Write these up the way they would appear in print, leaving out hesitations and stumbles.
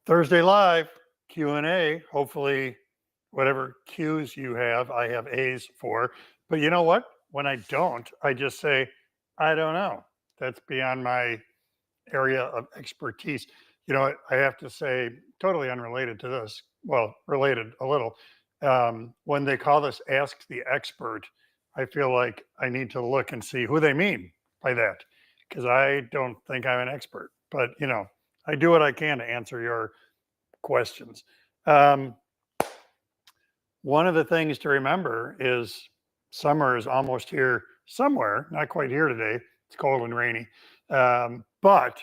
Thursday Live Q&A. Hopefully, whatever Q's you have, I have A's for. But you know what? When I don't, I just say, I don't know. That's beyond my area of expertise. You know, I have to say, totally unrelated to this, well, related a little. When they call this Ask the Expert, I feel like I need to look and see who they mean by that, because I don't think I'm an expert. But, you know, I do what I can to answer your questions. Um, One of the things to remember is summer is almost here somewhere, not quite here today. It's cold and rainy. But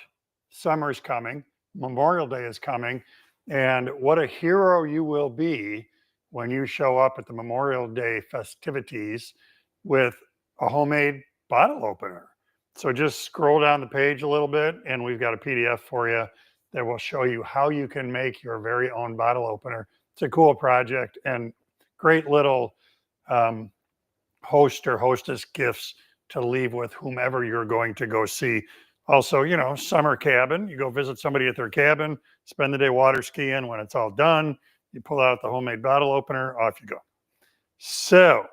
summer's coming, Memorial Day is coming, and what a hero you will be when you show up at the Memorial Day festivities with a homemade bottle opener. So just scroll down the page a little bit, and we've got a PDF for you that will show you how you can make your very own bottle opener. It's a cool project and great little host or hostess gifts to leave with whomever you're going to go see. Also, you know, summer cabin. You go visit somebody at their cabin, spend the day water skiing. When it's all done, you pull out the homemade bottle opener, off you go. So,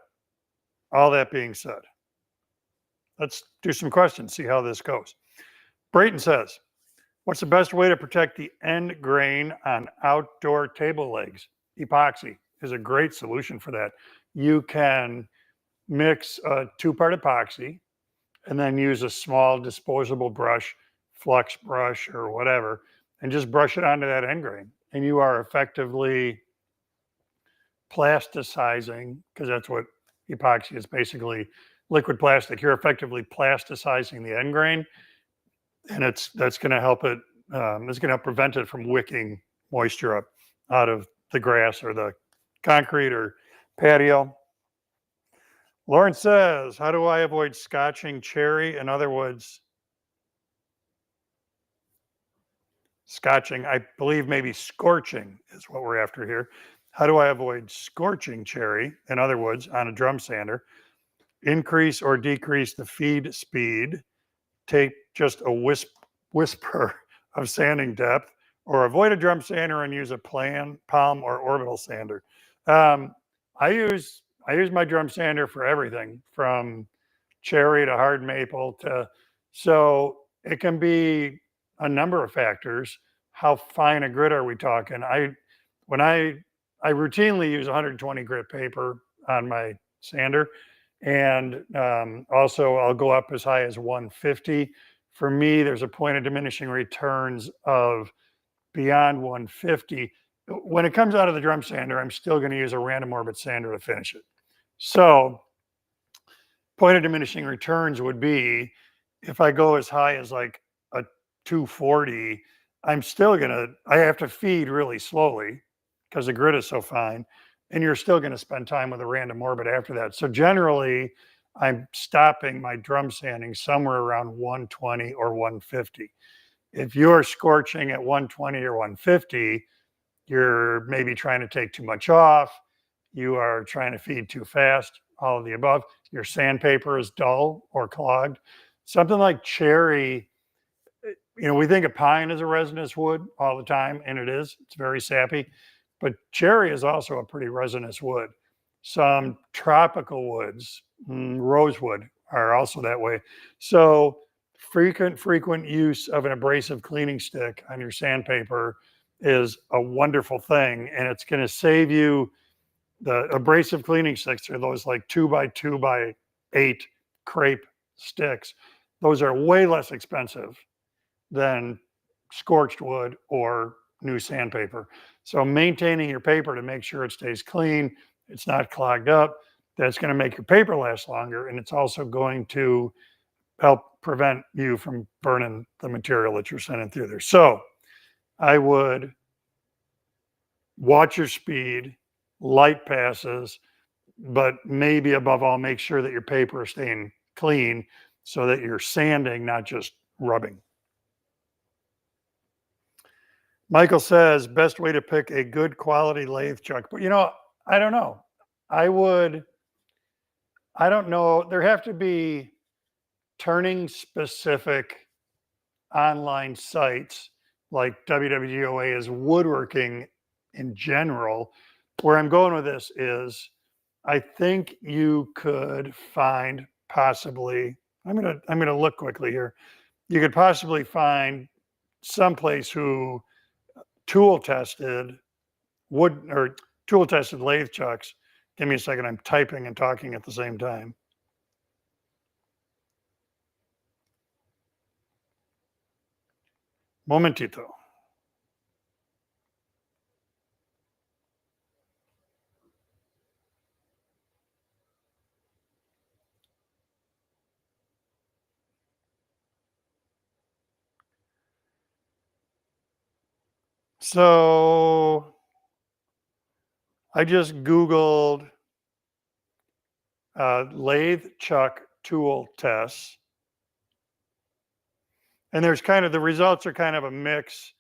all that being said, let's do some questions, see how this goes. Brayton says, what's the best way to protect the end grain on outdoor table legs? Epoxy is a great solution for that. You can mix a two-part epoxy and then use a small disposable brush, flux brush or whatever, and just brush it onto that end grain. And you are effectively plasticizing, because that's what epoxy is, basically liquid plastic. You're effectively plasticizing the end grain, and that's going to help it. It's going to help prevent it from wicking moisture up out of the grass or the concrete or patio. Lauren says, how do I avoid scotching cherry? In other words, scotching, I believe maybe scorching is what we're after here. How do I avoid scorching cherry, in other words, on a drum sander? Increase or decrease the feed speed. Take just a whisper of sanding depth, or avoid a drum sander and use a palm or orbital sander. I use my drum sander for everything from cherry to hard maple to, so it can be a number of factors. How fine a grit are we talking? When I routinely use 120 grit paper on my sander, and also I'll go up as high as 150. For me, there's a point of diminishing returns of beyond 150. When it comes out of the drum sander, I'm still going to use a random orbit sander to finish it. So point of diminishing returns would be if I go as high as like a 240, I have to feed really slowly because the grit is so fine, and you're still going to spend time with a random orbit after that. So generally, I'm stopping my drum sanding somewhere around 120 or 150. If you're scorching at 120 or 150, you're maybe trying to take too much off. You are trying to feed too fast, all of the above. Your sandpaper is dull or clogged. Something like cherry, you know, we think of pine as a resinous wood all the time, and it is. It's very sappy. But cherry is also a pretty resinous wood. Some tropical woods, rosewood, are also that way. So frequent use of an abrasive cleaning stick on your sandpaper is a wonderful thing, and it's going to save you. The abrasive cleaning sticks are those like 2x2x8 crepe sticks. Those are way less expensive than scorched wood or new sandpaper. So maintaining your paper to make sure it stays clean, it's not clogged up, that's going to make your paper last longer, and it's also going to help prevent you from burning the material that you're sending through there. So I would watch your speed, light passes, but maybe above all, make sure that your paper is staying clean so that you're sanding, not just rubbing. Michael says, best way to pick a good quality lathe chuck. But you know, I don't know. I don't know. There have to be turning specific online sites like WWGOA is woodworking in general. Where I'm going with this is I think you could find possibly, I'm gonna look quickly here. You could possibly find someplace who tool tested wood or tool tested lathe chucks. Give me a second. I'm typing and talking at the same time. Momentito. So I just Googled lathe chuck tool tests. And there's kind of the results are kind of a mix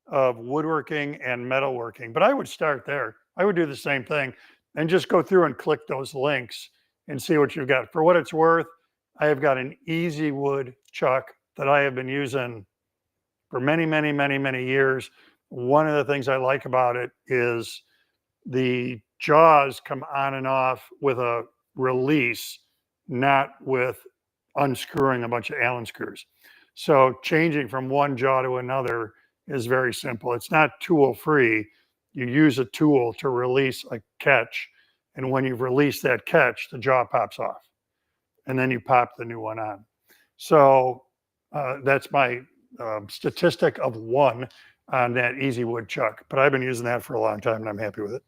of woodworking and metalworking, but I would start there. I would do the same thing and just go through and click those links and see what you've got. For what it's worth, I have got an easy wood chuck that I have been using for many, many, many, many years. One of the things I like about it is the jaws come on and off with a release, not with unscrewing a bunch of Allen screws. So changing from one jaw to another is very simple. It's not tool free. You use a tool to release a catch. And when you've released that catch, the jaw pops off. And then you pop the new one on. So that's my statistic of 1 on that easy wood chuck. But I've been using that for a long time and I'm happy with it.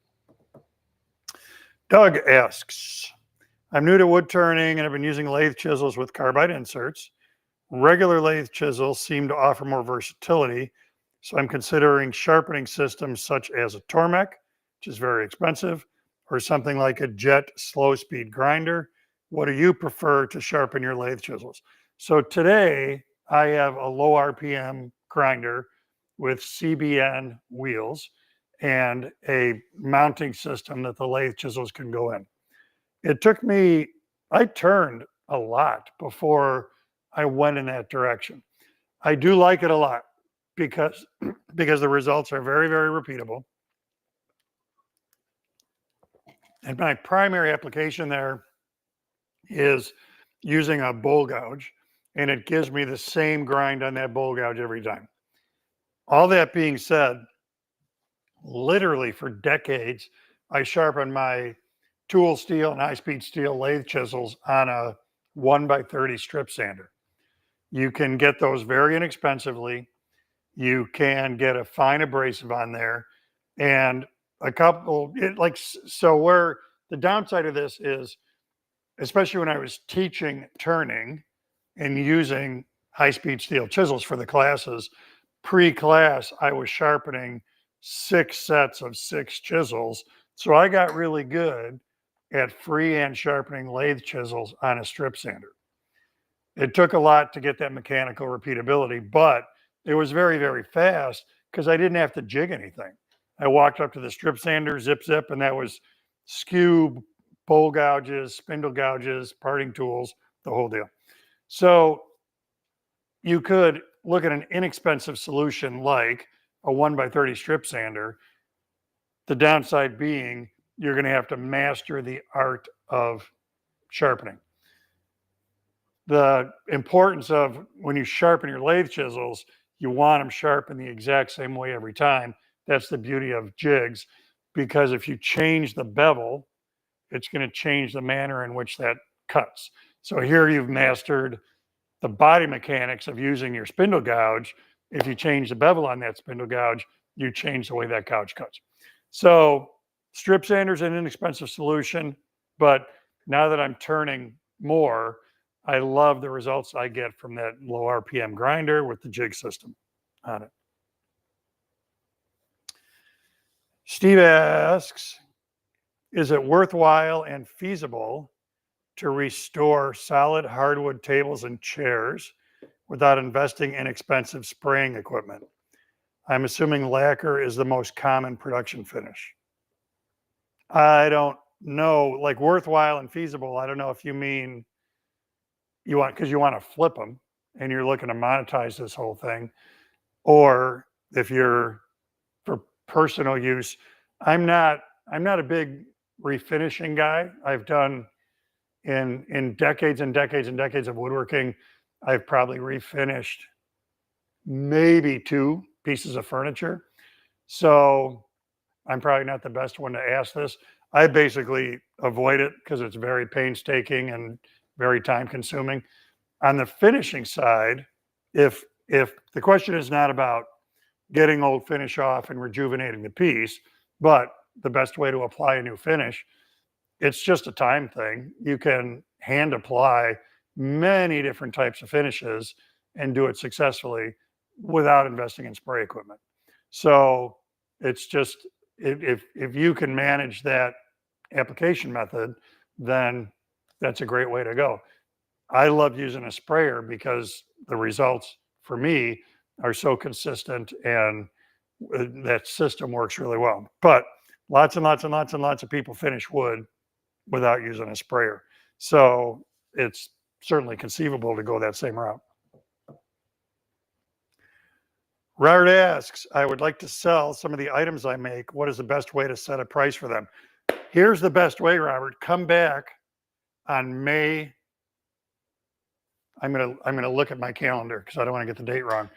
Doug asks, I'm new to wood turning and I've been using lathe chisels with carbide inserts. Regular lathe chisels seem to offer more versatility, so I'm considering sharpening systems such as a Tormek, which is very expensive, or something like a jet slow speed grinder. What do you prefer to sharpen your lathe chisels? So today I have a low RPM grinder with CBN wheels and a mounting system that the lathe chisels can go in. It took me, I turned a lot before I went in that direction. I do like it a lot because the results are very, very repeatable. And my primary application there is using a bowl gouge, and it gives me the same grind on that bowl gouge every time. All that being said, literally for decades, I sharpened my tool steel and high-speed steel lathe chisels on a 1x30 strip sander. You can get those very inexpensively. You can get a fine abrasive on there and a couple, so where the downside of this is, especially when I was teaching turning and using high-speed steel chisels for the classes, pre-class, I was sharpening 6 sets of 6 chisels. So I got really good at freehand sharpening lathe chisels on a strip sander. It took a lot to get that mechanical repeatability, but it was very, very fast because I didn't have to jig anything. I walked up to the strip sander, zip, zip, and that was skew, bowl gouges, spindle gouges, parting tools, the whole deal. So you could look at an inexpensive solution like a 1x30 strip sander. The downside being you're going to have to master the art of sharpening. The importance of when you sharpen your lathe chisels, you want them sharpened the exact same way every time. That's the beauty of jigs, because if you change the bevel, it's going to change the manner in which that cuts. So here you've mastered the body mechanics of using your spindle gouge. If you change the bevel on that spindle gouge, you change the way that gouge cuts. So strip sander's an inexpensive solution, but now that I'm turning more, I love the results I get from that low RPM grinder with the jig system on it. Steve asks, is it worthwhile and feasible to restore solid hardwood tables and chairs without investing in expensive spraying equipment? I'm assuming lacquer is the most common production finish. I don't know, like worthwhile and feasible. I don't know if you mean you want, because you want to flip them and you're looking to monetize this whole thing, or if you're for personal use, I'm not a big refinishing guy. I've done in decades and decades and decades of woodworking, I've probably refinished maybe 2 pieces of furniture. So I'm probably not the best one to ask this. I basically avoid it because it's very painstaking and very time consuming. On the finishing side, if the question is not about getting old finish off and rejuvenating the piece, but the best way to apply a new finish, it's just a time thing. You can hand apply many different types of finishes and do it successfully without investing in spray equipment. So it's just if you can manage that application method, then that's a great way to go. I love using a sprayer because the results for me are so consistent and that system works really well. But lots and lots and lots and lots of people finish wood without using a sprayer. So it's certainly conceivable to go that same route. Robert asks, I would like to sell some of the items I make. What is the best way to set a price for them? Here's the best way, Robert. Come back on May. I'm gonna look at my calendar because I don't want to get the date wrong.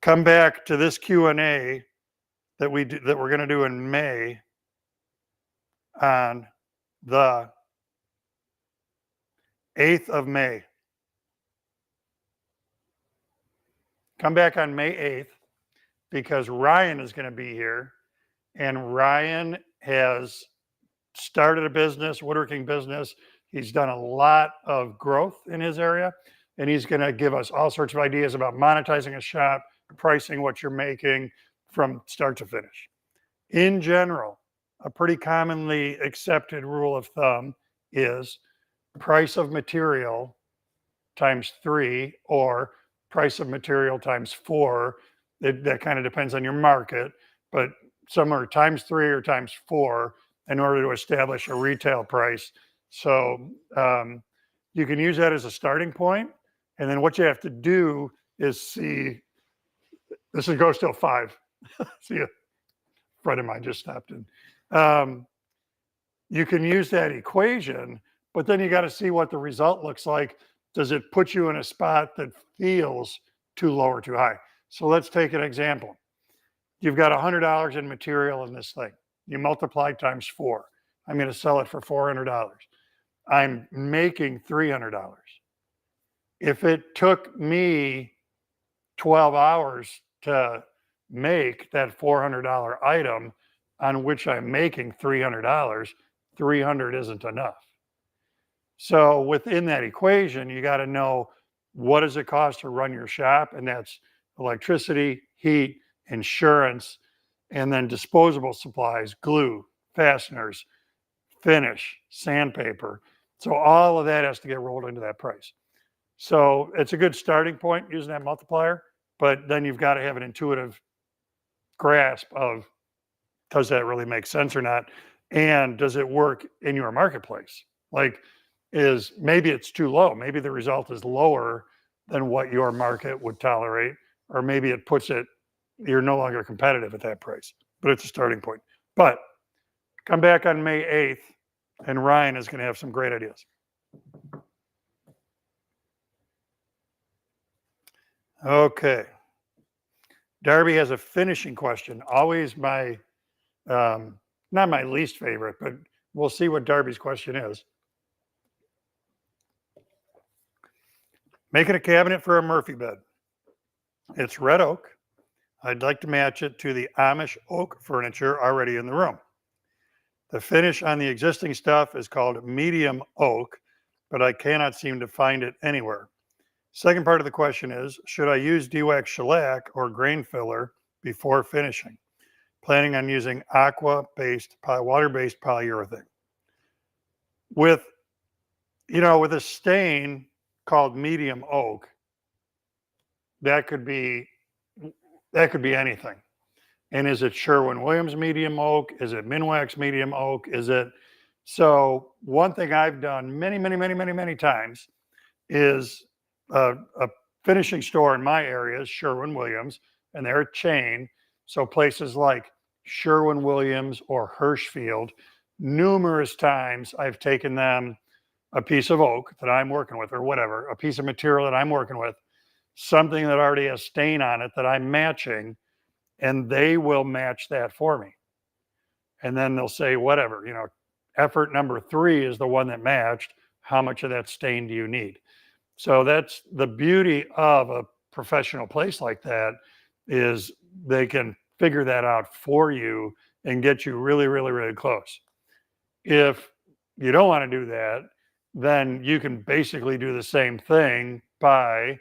Come back to this Q&A that we're going to do in May on the 8th of May. Come back on May 8th because Ryan is going to be here, and Ryan has started a business, woodworking business. He's done a lot of growth in his area, and he's going to give us all sorts of ideas about monetizing a shop, pricing what you're making from start to finish. In general, a pretty commonly accepted rule of thumb is price of material times 3 or price of material times 4. That kind of depends on your market, but some are times 3 or times 4 in order to establish a retail price. So you can use that as a starting point. And then what you have to do is see, this is goes till 5. See, a friend of mine just stopped in. You can use that equation, but then you got to see what the result looks like. Does it put you in a spot that feels too low or too high? So let's take an example. You've got $100 in material in this thing. You multiply times 4. I'm going to sell it for $400. I'm making $300. If it took me 12 hours to make that $400 item on which I'm making $300, 300 isn't enough. So within that equation, you got to know what does it cost to run your shop, and that's electricity, heat, insurance, and then disposable supplies, glue, fasteners, finish, sandpaper. So all of that has to get rolled into that price. So it's a good starting point using that multiplier, but then you've got to have an intuitive grasp of, does that really make sense or not? And does it work in your marketplace? Like, maybe it's too low. Maybe the result is lower than what your market would tolerate, or maybe it puts it, you're no longer competitive at that price, but it's a starting point. But come back on May 8th, and Ryan is going to have some great ideas. Okay. Darby has a finishing question. Always my, not my least favorite, but we'll see what Darby's question is. Making a cabinet for a Murphy bed. It's red oak. I'd like to match it to the Amish oak furniture already in the room. The finish on the existing stuff is called medium oak, but I cannot seem to find it anywhere. Second part of the question is, should I use de-wax shellac or grain filler before finishing? Planning on using water-based polyurethane. With a stain called medium oak, that could be anything. And is it Sherwin-Williams medium oak? Is it Minwax medium oak? So one thing I've done many times is a finishing store in my area is Sherwin-Williams, and they're a chain. So places like Sherwin-Williams or Hirschfield, numerous times I've taken them a piece of oak that I'm working with or whatever, a piece of material that I'm working with, something that already has stain on it that I'm matching, and they will match that for me. And then they'll say, whatever, you know, effort number 3 is the one that matched. How much of that stain do you need? So that's the beauty of a professional place like that, is they can figure that out for you and get you really, really, really close. If you don't want to do that, then you can basically do the same thing by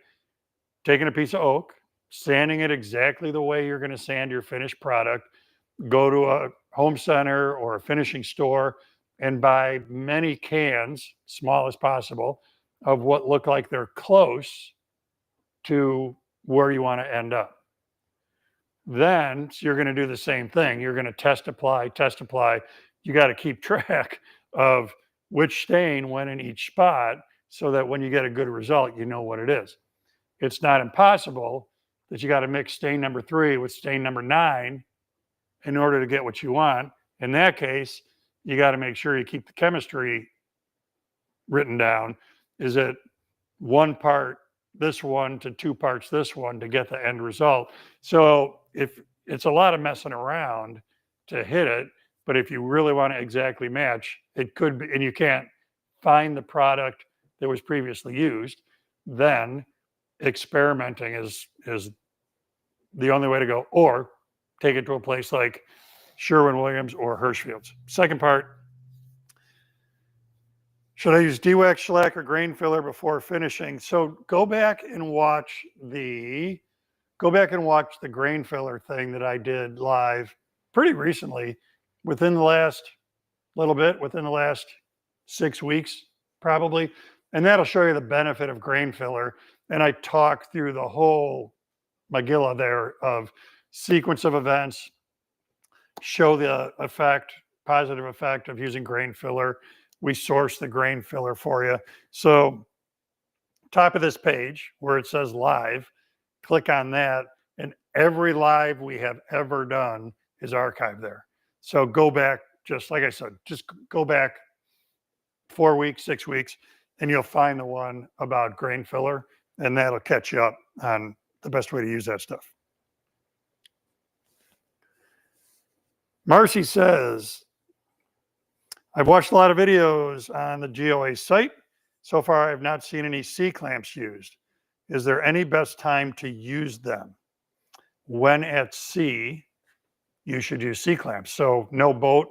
taking a piece of oak, sanding it exactly the way you're going to sand your finished product, go to a home center or a finishing store and buy many cans, small as possible, of what look like they're close to where you want to end up. Then you're going to do the same thing. You're going to test apply, test apply. You got to keep track of which stain went in each spot so that when you get a good result, you know what it is. It's not impossible that you got to mix stain number 3 with stain number 9 in order to get what you want. In that case, you got to make sure you keep the chemistry written down. Is it 1 part this one to 2 parts this one to get the end result? So if it's a lot of messing around to hit it, but if you really want to exactly match, it could be, and you can't find the product that was previously used, then experimenting is the only way to go, or take it to a place like Sherwin-Williams or Hirschfield's. Second part, should I use de-wax, shellac, or grain filler before finishing? So go back and watch the grain filler thing that I did live pretty recently, within the last 6 weeks, probably. And that'll show you the benefit of grain filler. And I talk through the whole Megillah there of sequence of events, show the positive effect of using grain filler. We source the grain filler for you. So top of this page where it says live, click on that, and every live we have ever done is archived there. So go back, just like I said, just go back 4 weeks, 6 weeks, and you'll find the one about grain filler, and that'll catch you up on the best way to use that stuff. Marcy says, I've watched a lot of videos on the GOA site. So far, I have not seen any C-clamps used. Is there any best time to use them? When at sea, you should use C-clamps. So no boat,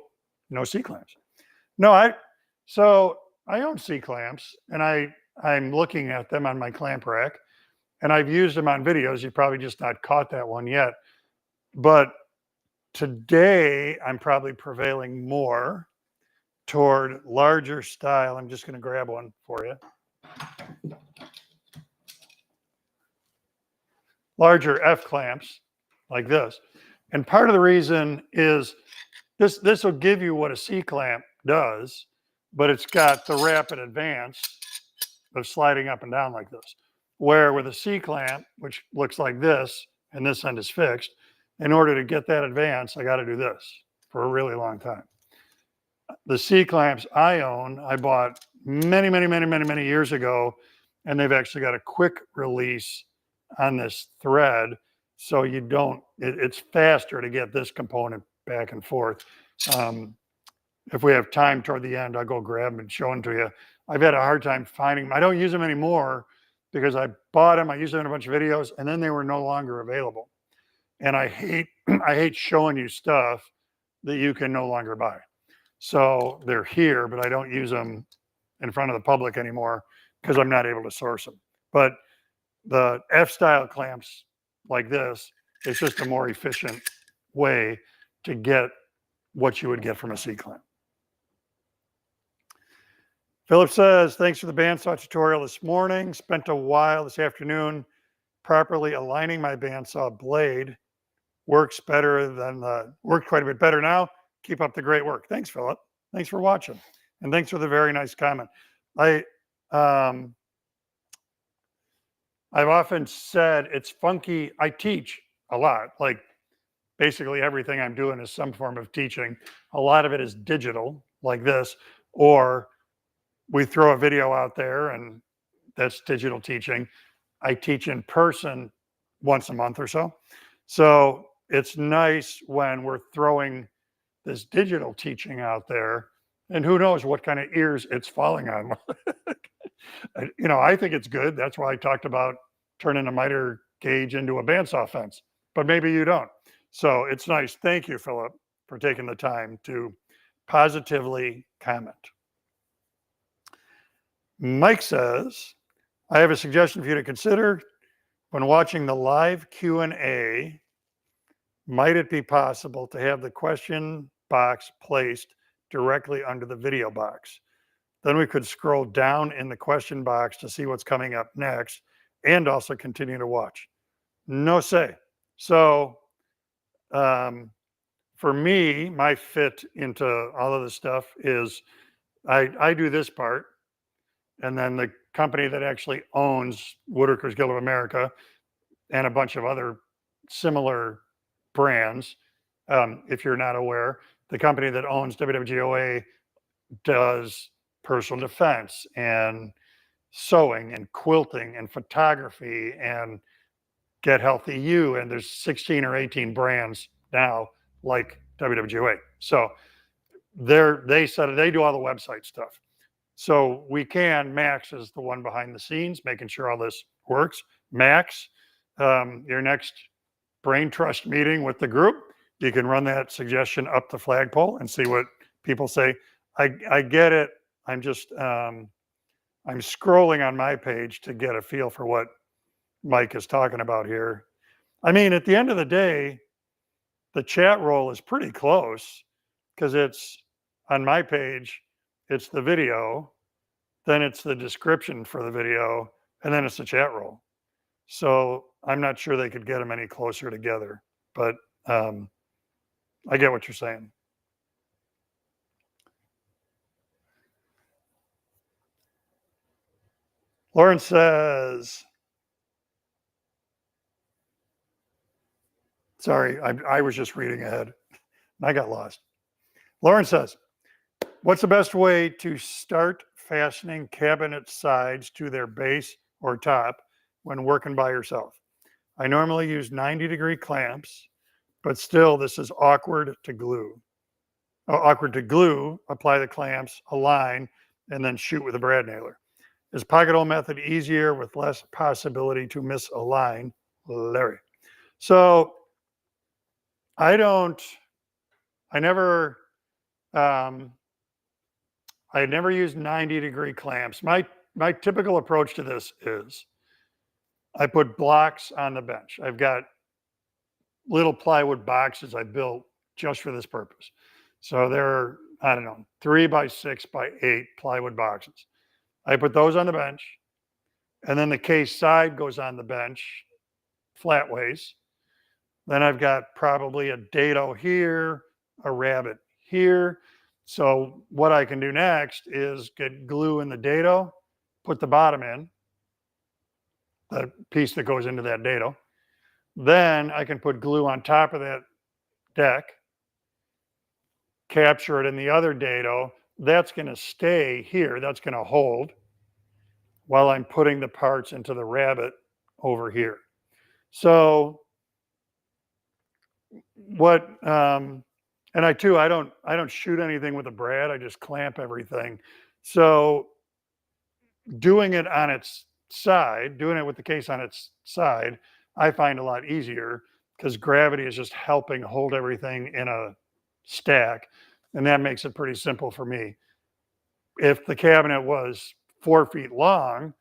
no C-clamps. No, I own C-clamps, and I'm looking at them on my clamp rack, and I've used them on videos. You probably just not caught that one yet. But today, I'm probably prevailing more toward larger style. I'm just going to grab one for you. Larger F clamps like this. And part of the reason is this will give you what a C clamp does, but it's got the rapid advance of sliding up and down like this. Where with a C clamp, which looks like this, and this end is fixed, in order to get that advance, I got to do this for a really long time. The C clamps I own, I bought many years ago, and they've actually got a quick release on this thread, so you don't, it's faster to get this component back and forth. If we have time toward the end, I'll go grab them and show them to you. I've had a hard time finding them. I don't use them anymore because I bought them, I used them in a bunch of videos, and then they were no longer available. And I hate showing you stuff that you can no longer buy. So they're here, but I don't use them in front of the public anymore because I'm not able to source them. But the F-style clamps like this, it's just a more efficient way to get what you would get from a C-clamp. Philip says, thanks for the bandsaw tutorial this morning. Spent a while this afternoon properly aligning my bandsaw blade. Works quite a bit better now. Keep up the great work. Thanks, Philip. Thanks for watching. And thanks for the very nice comment. I've often said it's funky. I teach a lot. Like basically everything I'm doing is some form of teaching. A lot of it is digital, like this, or we throw a video out there and that's digital teaching. I teach in person once a month or so. So it's nice when we're throwing this digital teaching out there, and who knows what kind of ears it's falling on. I think it's good. That's why I talked about turning a miter gauge into a bandsaw fence, but maybe you don't. So it's nice. Thank you, Philip, for taking the time to positively comment. Mike says, I have a suggestion for you to consider when watching the live Q&A. Might it be possible to have the question box placed directly under the video box? Then we could scroll down in the question box to see what's coming up next and also continue to watch. No say. So for me, my fit into all of this stuff is I do this part, and then the company that actually owns Woodworkers Guild of America and a bunch of other similar brands, if you're not aware, the company that owns WWGOA does personal defense and sewing and quilting and photography and Get Healthy You, and there's 16 or 18 brands now like WWGOA. So they said they do all the website stuff. So Max is the one behind the scenes, making sure all this works. Max, your next brain trust meeting with the group, you can run that suggestion up the flagpole and see what people say. I get it. I'm just, I'm scrolling on my page to get a feel for what Mike is talking about here. I mean, at the end of the day, the chat roll is pretty close because it's on my page, it's the video, then it's the description for the video, and then it's the chat roll. So I'm not sure they could get them any closer together, but I get what you're saying. Lauren says, sorry, I was just reading ahead. I got lost. Lauren says, what's the best way to start fastening cabinet sides to their base or top when working by yourself? I normally use 90-degree clamps, but still this is awkward to glue. Awkward to glue, apply the clamps, align, and then shoot with a brad nailer. Is pocket hole method easier with less possibility to misalign? Larry. So I never use 90-degree clamps. My typical approach to this is I put blocks on the bench. I've got little plywood boxes I built just for this purpose. So they're, I don't know, 3 by 6 by 8 plywood boxes. I put those on the bench, and then the case side goes on the bench flat ways. Then I've got probably a dado here, a rabbit here. So what I can do next is get glue in the dado, put the bottom in, the piece that goes into that dado. Then I can put glue on top of that deck, capture it in the other dado. That's going to stay here. That's going to hold while I'm putting the parts into the rabbit over here. So what, and I don't shoot anything with a brad. I just clamp everything. So doing it on its side, doing it with the case on its side, I find a lot easier because gravity is just helping hold everything in a stack. And that makes it pretty simple for me. If the cabinet was 4 feet long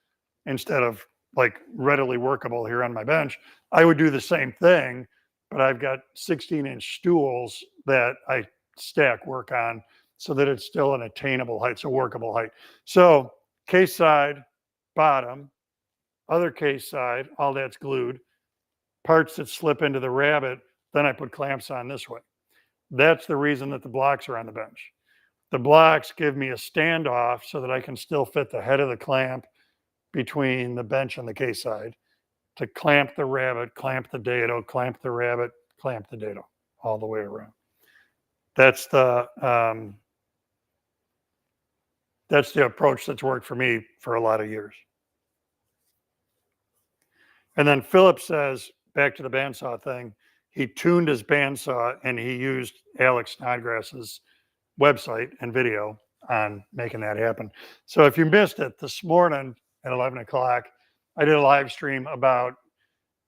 instead of like readily workable here on my bench, I would do the same thing, but I've got 16-inch stools that I stack work on so that it's still an attainable height, so workable height. So case side, bottom, other case side, all that's glued. Parts that slip into the rabbit, then I put clamps on this way. That's the reason that the blocks are on the bench. The blocks give me a standoff so that I can still fit the head of the clamp between the bench and the case side to clamp the rabbit, clamp the dado, clamp the rabbit, clamp the dado. all the way around. That's the approach that's worked for me for a lot of years. And then Philip says, back to the bandsaw thing, he tuned his bandsaw and he used Alex Snodgrass's website and video on making that happen. So if you missed it this morning at 11 o'clock, I did a live stream about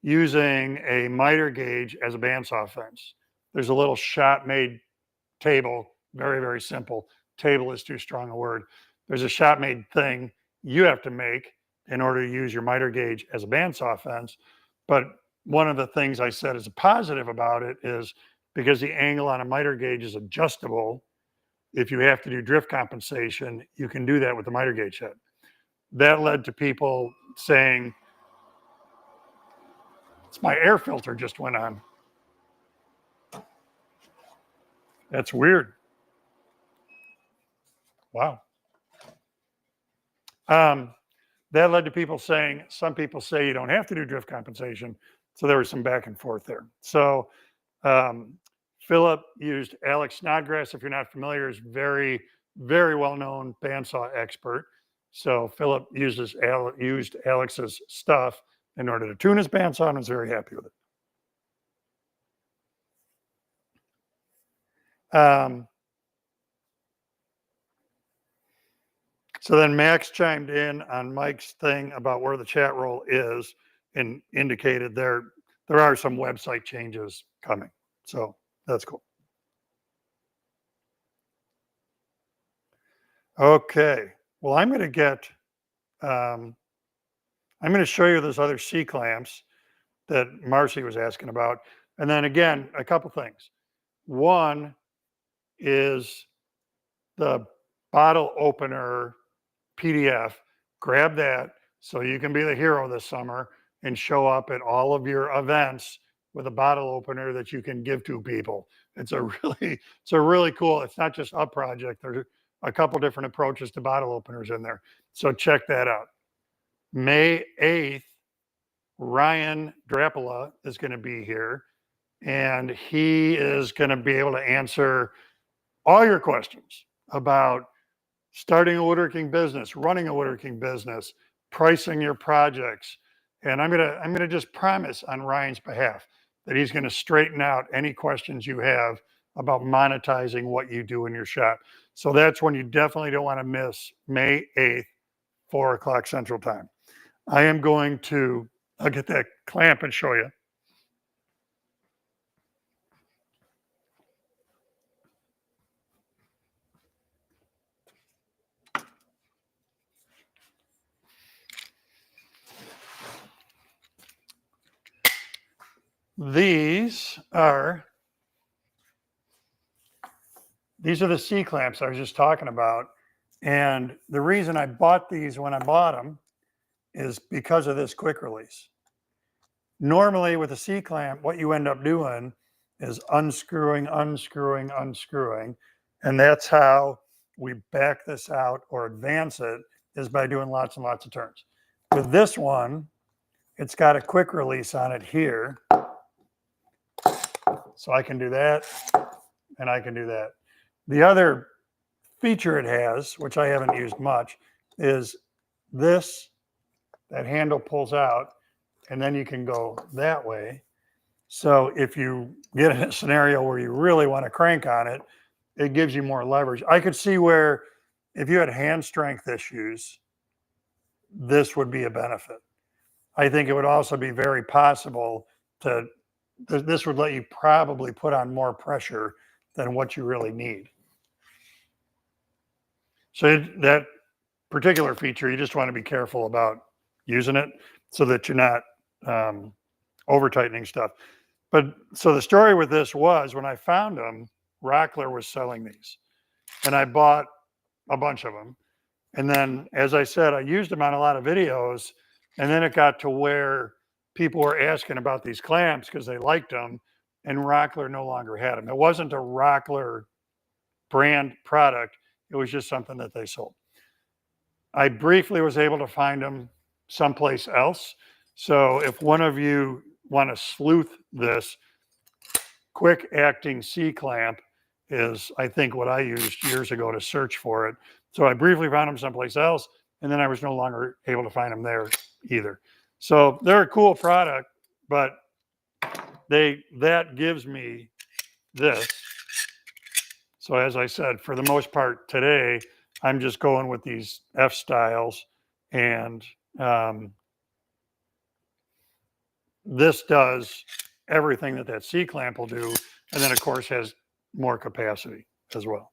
using a miter gauge as a bandsaw fence. There's a little shop-made table, very, very simple. Table is too strong a word. There's a shop-made thing you have to make in order to use your miter gauge as a bandsaw fence. But one of the things I said as a positive about it is because the angle on a miter gauge is adjustable, if you have to do drift compensation, you can do that with the miter gauge head. That led to people saying, it's my air filter just went on. That's weird. Wow. That led to people saying, some people say you don't have to do drift compensation. So there was some back and forth there. So Philip used Alex Snodgrass. If you're not familiar, is very, very well-known bandsaw expert. So Philip used Alex's stuff in order to tune his bandsaw and was very happy with it. So then Max chimed in on Mike's thing about where the chat roll is and indicated there are some website changes coming. So that's cool. Okay. Well, I'm going to show you those other C clamps that Marcy was asking about. And then again, a couple things. One is the bottle opener PDF. Grab that so you can be the hero this summer and show up at all of your events with a bottle opener that you can give to people. It's a really cool, it's not just a project. There's a couple different approaches to bottle openers in there. So check that out. May 8th, Ryan Drapala is going to be here, and he is going to be able to answer all your questions about starting a woodworking business, running a woodworking business, pricing your projects. And I'm gonna just promise on Ryan's behalf that he's going to straighten out any questions you have about monetizing what you do in your shop. So that's when you definitely don't want to miss May 8th, 4 o'clock Central Time. I'll get that clamp and show you. These are the C clamps I was just talking about. And the reason I bought these when I bought them is because of this quick release. Normally with a C clamp, what you end up doing is unscrewing. And that's how we back this out or advance it, is by doing lots and lots of turns. With this one, it's got a quick release on it here. So I can do that and I can do that. The other feature it has, which I haven't used much, is this, that handle pulls out and then you can go that way. So if you get in a scenario where you really want to crank on it, it gives you more leverage. I could see where if you had hand strength issues, this would be a benefit. I think it would also be very possible this would let you probably put on more pressure than what you really need. So that particular feature, you just want to be careful about using it so that you're not over tightening stuff. But so the story with this was, when I found them, Rockler was selling these and I bought a bunch of them. And then, as I said, I used them on a lot of videos, and then it got to where people were asking about these clamps because they liked them, and Rockler no longer had them. It wasn't a Rockler brand product. It was just something that they sold. I briefly was able to find them someplace else. So if one of you want to sleuth this, quick acting C-clamp is, I think, what I used years ago to search for it. So I briefly found them someplace else, and then I was no longer able to find them there either. So they're a cool product, but that gives me this. So as I said, for the most part today, I'm just going with these F styles, and this does everything that C-clamp will do, and then of course has more capacity as well.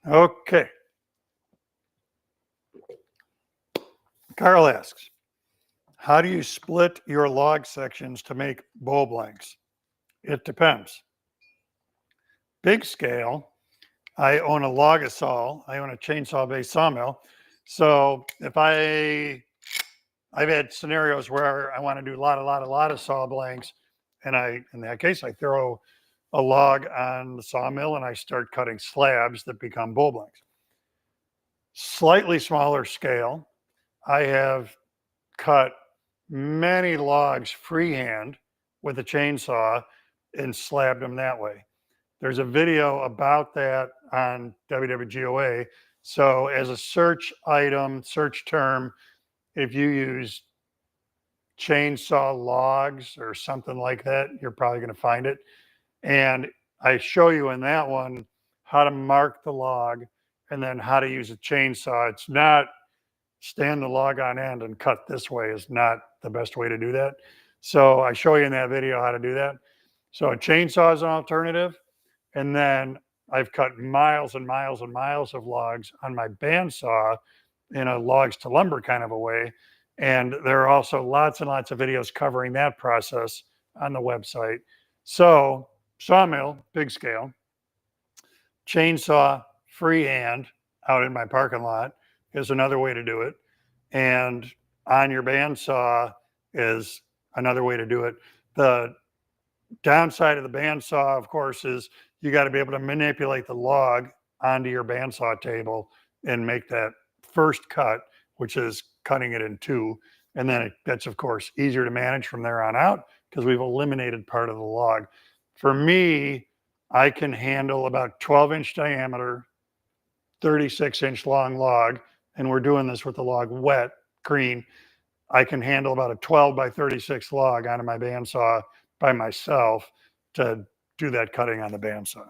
Okay. Carl asks, how do you split your log sections to make bow blanks? It depends. Big scale, I own a Log-A-Saw. I own a chainsaw-based sawmill. So if I've had scenarios where I want to do a lot of saw blanks, and in that case, I throw a log on the sawmill and I start cutting slabs that become bow blanks. Slightly smaller scale, I have cut many logs freehand with a chainsaw and slabbed them that way. There's a video about that on WWGOA. So as a search item, search term, if you use chainsaw logs or something like that, you're probably going to find it. And I show you in that one how to mark the log and then how to use a chainsaw. It's not stand the log on end and cut this way is not the best way to do that. So I show you in that video how to do that. So a chainsaw is an alternative. And then I've cut miles and miles and miles of logs on my bandsaw in a logs to lumber kind of a way. And there are also lots and lots of videos covering that process on the website. So sawmill, big scale, chainsaw, freehand out in my parking lot is another way to do it. And on your bandsaw is another way to do it. The downside of the bandsaw, of course, is you got to be able to manipulate the log onto your bandsaw table and make that first cut, which is cutting it in two. And then that's, of course, easier to manage from there on out because we've eliminated part of the log. For me, I can handle about 12-inch diameter, 36-inch long log, and we're doing this with the log wet, green. I can handle about a 12 by 36 log onto my bandsaw by myself to do that cutting on the bandsaw.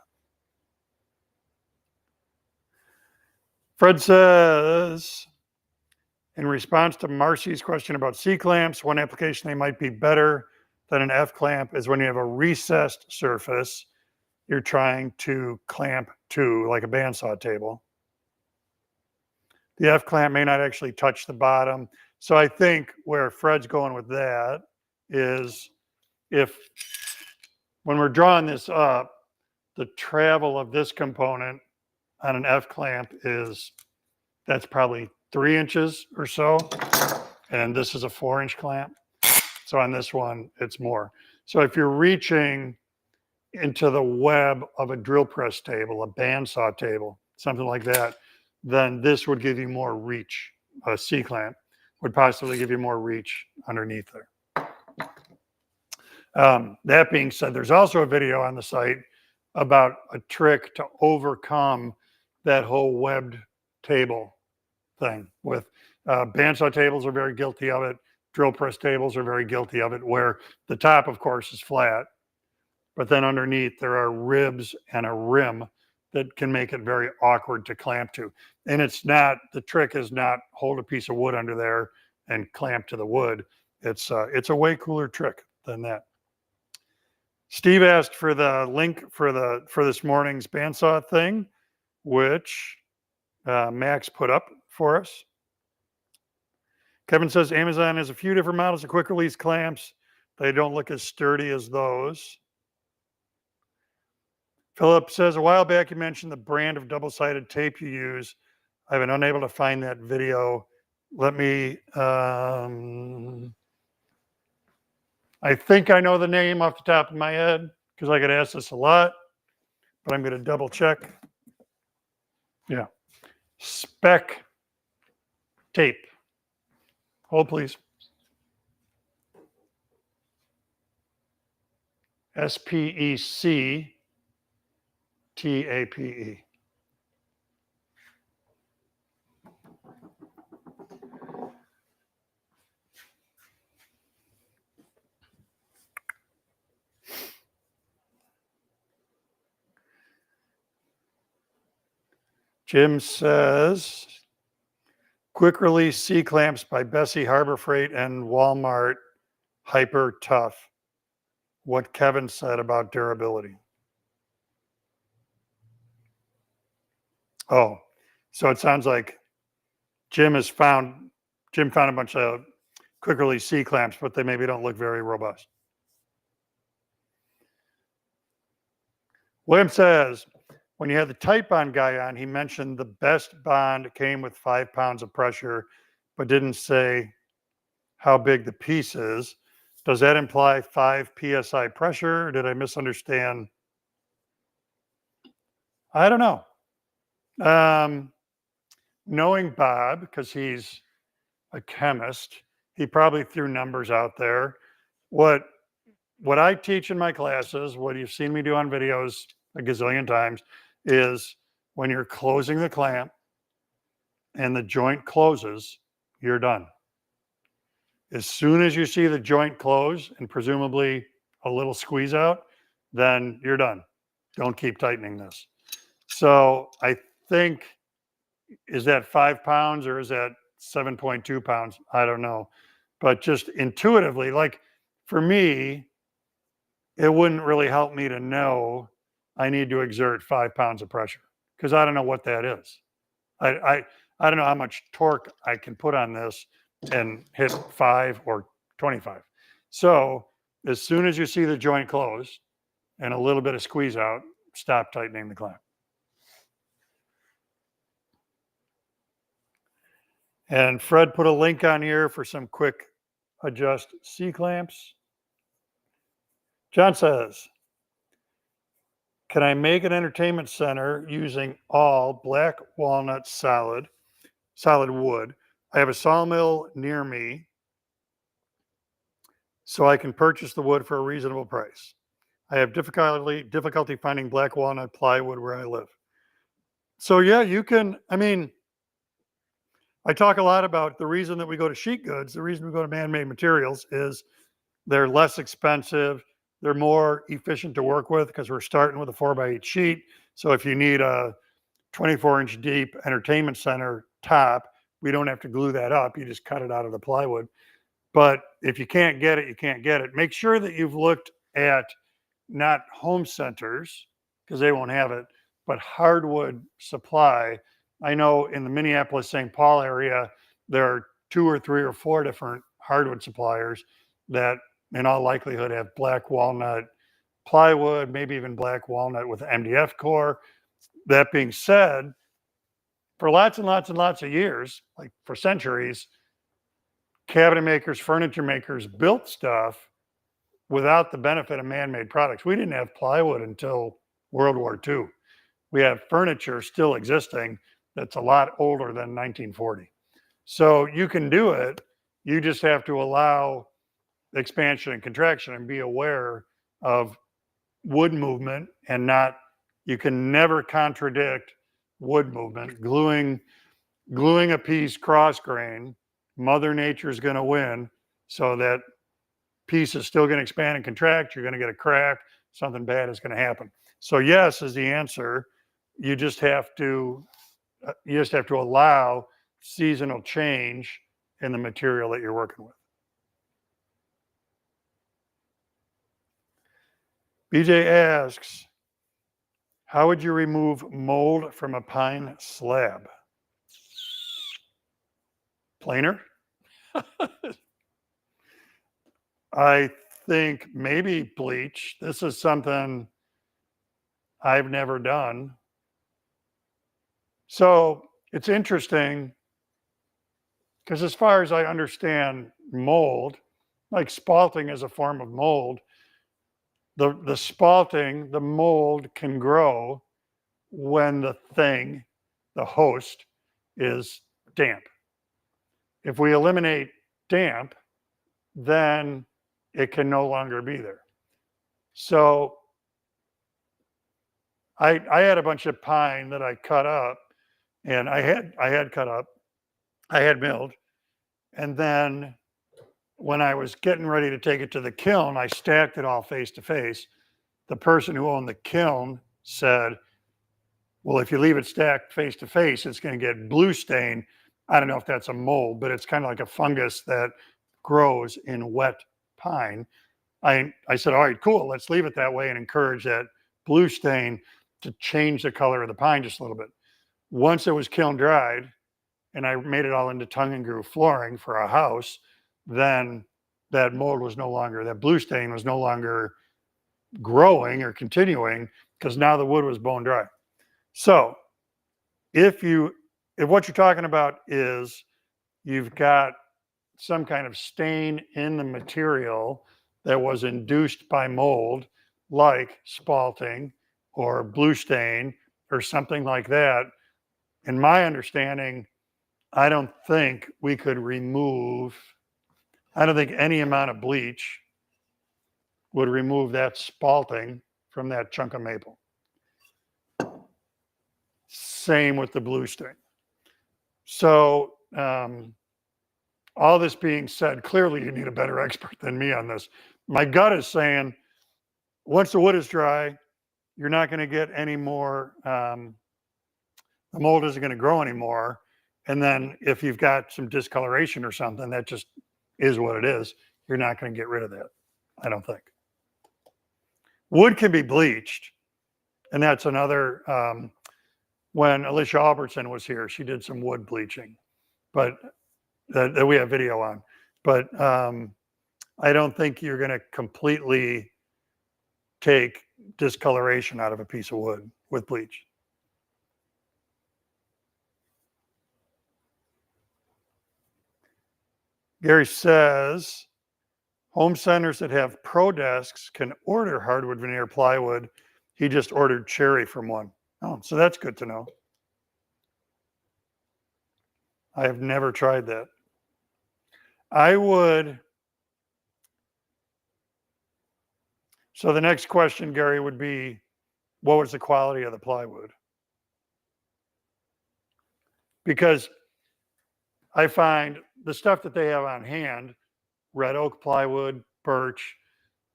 Fred says, in response to Marcy's question about C-clamps, one application they might be better than an F-clamp is when you have a recessed surface you're trying to clamp to, like a bandsaw table. The F-clamp may not actually touch the bottom. So I think where Fred's going with that is when we're drawing this up, the travel of this component on an F-clamp that's probably 3 inches or so. And this is a 4-inch clamp. So on this one, it's more. So if you're reaching into the web of a drill press table, a bandsaw table, something like that, then this would give you more reach. A C-clamp would possibly give you more reach underneath there. That being said, there's also a video on the site about a trick to overcome that whole webbed table thing. With bandsaw tables are very guilty of it. Drill press tables are very guilty of it, where the top, of course, is flat, but then underneath there are ribs and a rim that can make it very awkward to clamp to. And the trick is not hold a piece of wood under there and clamp to the wood. It's a way cooler trick than that. Steve asked for the link for this morning's bandsaw thing, which Max put up for us. Kevin says Amazon has a few different models of quick release clamps. They don't look as sturdy as those. Philip says, a while back you mentioned the brand of double-sided tape you use. I've been unable to find that video. Let me, I think I know the name off the top of my head because I get asked this a lot, but I'm going to double check Yeah. Spec tape. Hold, please. SPECTAPE. Jim says, quick release C clamps by Bessie Harbor Freight and Walmart, hyper tough. What Kevin said about durability. Oh, so it sounds like Jim found a bunch of quick release C clamps, but they maybe don't look very robust. William says, when you had the tight bond guy on, he mentioned the best bond came with 5 pounds of pressure, but didn't say how big the piece is. Does that imply 5 psi pressure? Or did I misunderstand? I don't know. Knowing Bob, because he's a chemist, he probably threw numbers out there. What I teach in my classes, what you've seen me do on videos a gazillion times, is when you're closing the clamp and the joint closes, you're done. As soon as you see the joint close and presumably a little squeeze out, then you're done. Don't keep tightening this. So I think, is that 5 pounds or is that 7.2 pounds? I don't know. But just intuitively, like for me, it wouldn't really help me to know I need to exert 5 pounds of pressure because I don't know what that is. I don't know how much torque I can put on this and hit 5 or 25. So as soon as you see the joint close and a little bit of squeeze out, stop tightening the clamp. And Fred put a link on here for some quick adjust C clamps. John says, can I make an entertainment center using all black walnut solid wood? I have a sawmill near me, so I can purchase the wood for a reasonable price. I have difficulty finding black walnut plywood where I live. So yeah, you can, I mean, I talk a lot about the reason that we go to sheet goods, the reason we go to man-made materials is they're less expensive, they're more efficient to work with because we're starting with a 4x8 sheet. So if you need a 24-inch deep entertainment center top, we don't have to glue that up. You just cut it out of the plywood. But if you can't get it, you can't get it. Make sure that you've looked at not home centers, because they won't have it, but hardwood supply. I know in the Minneapolis-St. Paul area, there are 2 or 3 or 4 different hardwood suppliers that in all likelihood have black walnut plywood, maybe even black walnut with MDF core. That being said, for lots and lots and lots of years, like for centuries, cabinet makers, furniture makers built stuff without the benefit of man-made products. We didn't have plywood until World War II. We have furniture still existing that's a lot older than 1940. So you can do it. You just have to allow expansion and contraction and be aware of wood movement and not, you can never contradict wood movement. Gluing a piece cross grain, Mother Nature is going to win, so that piece is still going to expand and contract. You're going to get a crack. Something bad is going to happen. So yes is the answer. You just have to allow seasonal change in the material that you're working with. BJ asks, how would you remove mold from a pine slab? Planer? I think maybe bleach. This is something I've never done. So it's interesting because as far as I understand mold, like spalting is a form of mold. The spalting, the mold can grow when the thing the host is damp. If we eliminate damp, then it can no longer be there. So I had a bunch of pine that I cut up, and I had cut up, I had milled, and then when I was getting ready to take it to the kiln, I stacked it all face to face. The person who owned the kiln said, well, if you leave it stacked face to face, it's going to get blue stain. I don't know if that's a mold, but it's kind of like a fungus that grows in wet pine. I said, all right, cool, let's leave it that way and encourage that blue stain to change the color of the pine just a little bit. Once it was kiln dried and I made it all into tongue and groove flooring for a house, then that mold was no longer, that blue stain was no longer growing or continuing, because now the wood was bone dry. So if what you're talking about is you've got some kind of stain in the material that was induced by mold, like spalting or blue stain or something like that, in my understanding, I don't think we could remove, I don't think any amount of bleach would remove that spalting from that chunk of maple. Same with the blue stain. So all this being said, clearly you need a better expert than me on this. My gut is saying once the wood is dry, you're not going to get any more, the mold isn't going to grow anymore. And then if you've got some discoloration or something, that just is what it is. You're not going to get rid of that, I don't think. Wood can be bleached. And that's another, when Alicia Albertson was here, she did some wood bleaching, but that we have video on. But I don't think you're going to completely take discoloration out of a piece of wood with bleach. Gary says, home centers that have pro desks can order hardwood veneer plywood. He just ordered cherry from one. Oh, so that's good to know. I have never tried that. I would. So the next question, Gary, would be, what was the quality of the plywood? Because I find the stuff that they have on hand, red oak plywood, birch,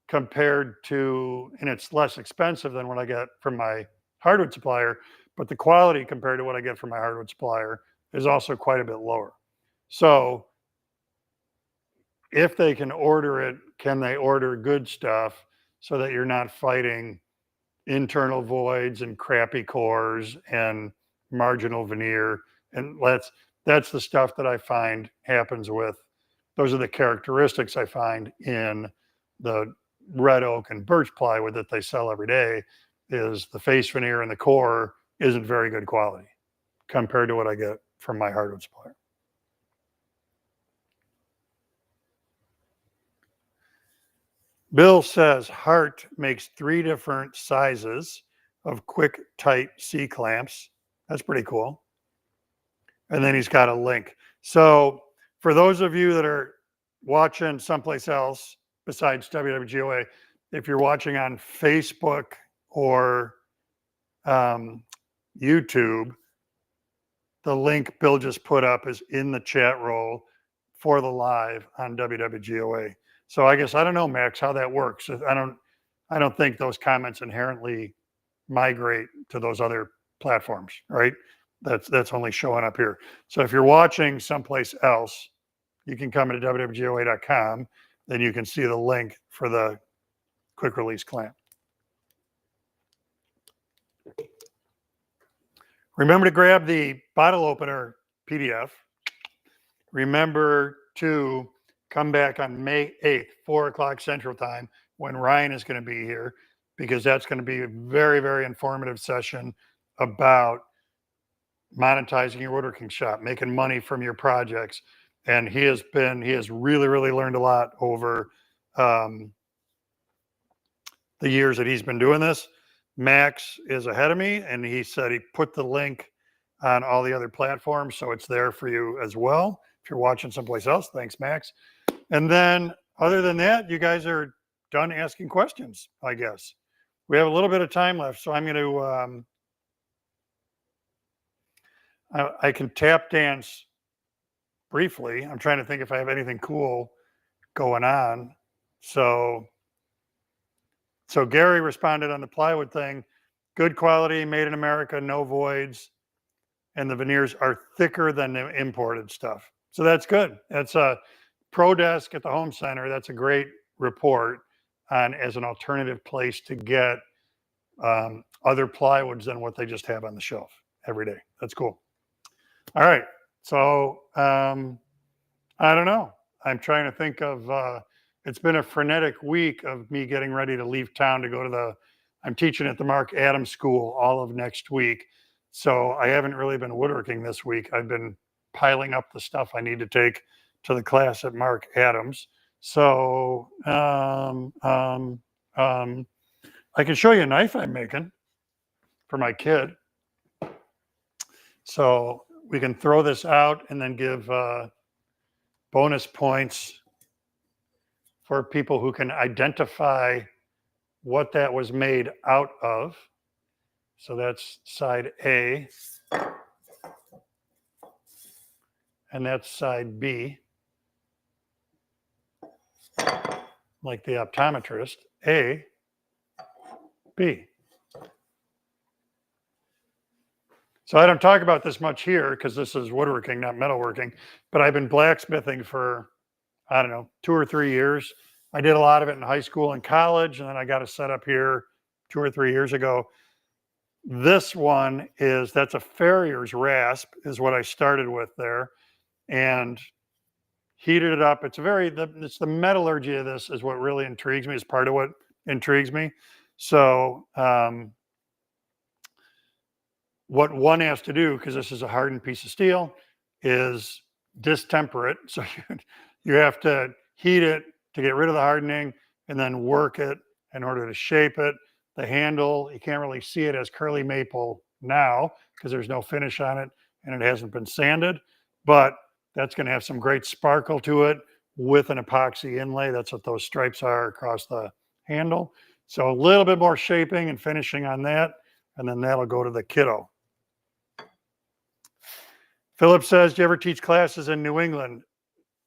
compared to, and it's less expensive than what I get from my hardwood supplier, but the quality compared to what I get from my hardwood supplier is also quite a bit lower. So if they can order it, can they order good stuff so that you're not fighting internal voids and crappy cores and marginal veneer? And that's the stuff that I find happens with, those are the characteristics I find in the red oak and birch plywood that they sell every day, is the face veneer and the core isn't very good quality compared to what I get from my hardwood supplier. Bill says Hart makes 3 different sizes of quick, tight C-clamps. That's pretty cool. And then he's got a link. So for those of you that are watching someplace else besides WWGOA, if you're watching on Facebook or YouTube, the link Bill just put up is in the chat roll for the live on WWGOA. So I guess, I don't know, Max, how that works. I don't think those comments inherently migrate to those other platforms, right? That's only showing up here. So if you're watching someplace else, you can come to WWGOA.com, then you can see the link for the quick release clamp. Remember to grab the bottle opener PDF. Remember to come back on May 8th, 4 o'clock Central Time, when Ryan is going to be here, because that's going to be a very, very informative session about monetizing your woodworking shop, making money from your projects. And he has really, really learned a lot over the years that he's been doing this. Max is ahead of me, and he said he put the link on all the other platforms, so it's there for you as well. If you're watching someplace else, thanks, Max. And then other than that, you guys are done asking questions, I guess. We have a little bit of time left, so I'm going to, I can tap dance briefly. I'm trying to think if I have anything cool going on. So Gary responded on the plywood thing. Good quality, made in America, no voids, and the veneers are thicker than the imported stuff. So that's good. That's a Pro Desk at the home center. That's a great report on as an alternative place to get other plywoods than what they just have on the shelf every day. That's cool. All right. So I don't know. I'm trying to think of, it's been a frenetic week of me getting ready to leave town to go to I'm teaching at the Mark Adams School all of next week. So I haven't really been woodworking this week. I've been piling up the stuff I need to take to the class at Mark Adams. So I can show you a knife I'm making for my kid. So we can throw this out and then give bonus points for people who can identify what that was made out of. So that's side A. And that's side B. Like the optometrist, A, B. So I don't talk about this much here because this is woodworking, not metalworking, but I've been blacksmithing for, I don't know, 2 or 3 years. I did a lot of it in high school and college, and then I got a setup here 2 or 3 years ago. This one that's a Farrier's rasp is what I started with there, and heated it up. It's the metallurgy of this is what really intrigues me, is part of what intrigues me. So what one has to do, because this is a hardened piece of steel, is distemper it. So you have to heat it to get rid of the hardening and then work it in order to shape it. The handle, you can't really see it as curly maple now because there's no finish on it and it hasn't been sanded, but that's going to have some great sparkle to it with an epoxy inlay. That's what those stripes are across the handle. So a little bit more shaping and finishing on that, and then that'll go to the kiddo. Philip says, do you ever teach classes in New England?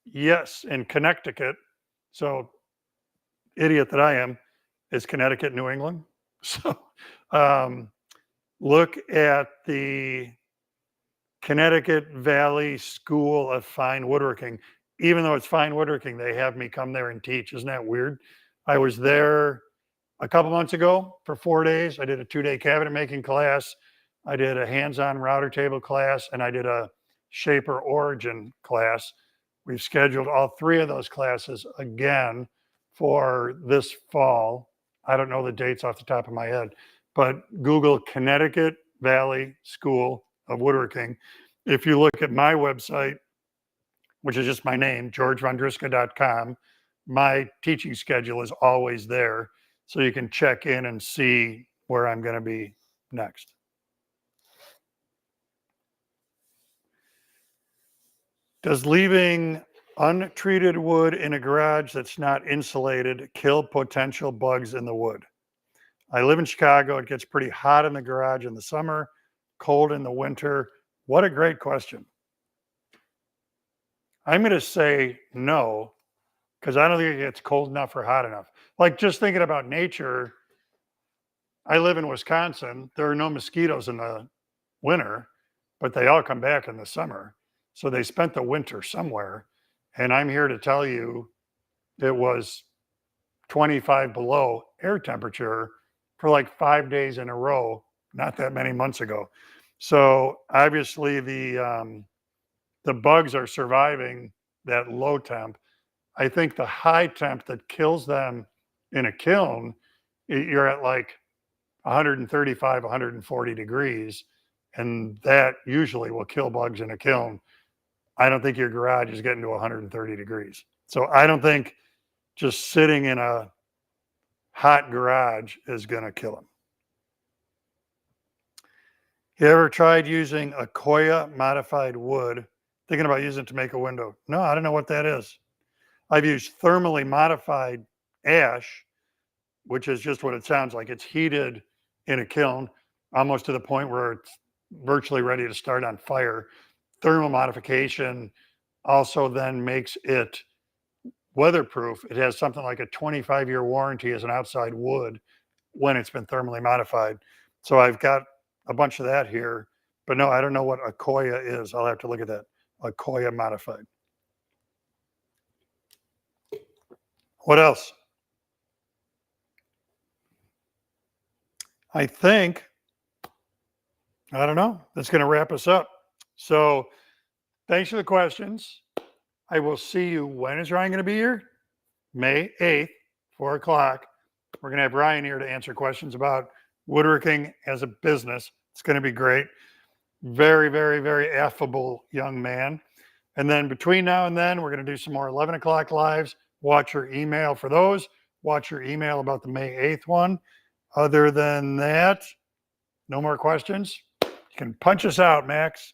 Yes, in Connecticut. So idiot that I am, is Connecticut New England? So look at the Connecticut Valley School of Fine Woodworking. Even though it's fine woodworking, they have me come there and teach. Isn't that weird? I was there a couple months ago for 4 days. I did a 2-day cabinet making class. I did a hands-on router table class, and I did a shaper origin class. We've scheduled all 3 of those classes again for this fall. I don't know the dates off the top of my head, but Google Connecticut Valley School of Woodworking. If you look at my website, which is just my name, georgevondriska.com, my teaching schedule is always there. So you can check in and see where I'm going to be next. Does leaving untreated wood in a garage that's not insulated kill potential bugs in the wood? I live in Chicago. It gets pretty hot in the garage in the summer, cold in the winter. What a great question. I'm going to say no, because I don't think it gets cold enough or hot enough. Like just thinking about nature, I live in Wisconsin. There are no mosquitoes in the winter, but they all come back in the summer. So they spent the winter somewhere. And I'm here to tell you it was 25 below air temperature for like 5 days in a row, not that many months ago. So obviously the bugs are surviving that low temp. I think the high temp that kills them in a kiln, you're at like 135, 140 degrees, and that usually will kill bugs in a kiln. I don't think your garage is getting to 130 degrees. So I don't think just sitting in a hot garage is going to kill them. You ever tried using Akoya modified wood? Thinking about using it to make a window. No, I don't know what that is. I've used thermally modified ash, which is just what it sounds like. It's heated in a kiln almost to the point where it's virtually ready to start on fire. Thermal modification also then makes it weatherproof. It has something like a 25-year warranty as an outside wood when it's been thermally modified. So I've got a bunch of that here, but no, I don't know what Akoya is. I'll have to look at that. Akoya modified. What else? I think, I don't know, that's going to wrap us up. So thanks for the questions. I will see you. When is Ryan going to be here? May 8th, 4 o'clock. We're going to have Ryan here to answer questions about woodworking as a business. It's going to be great. Very, very, very affable young man. And then between now and then, we're going to do some more 11 o'clock lives. Watch your email for those. Watch your email about the May 8th one. Other than that, no more questions. You can punch us out, Max.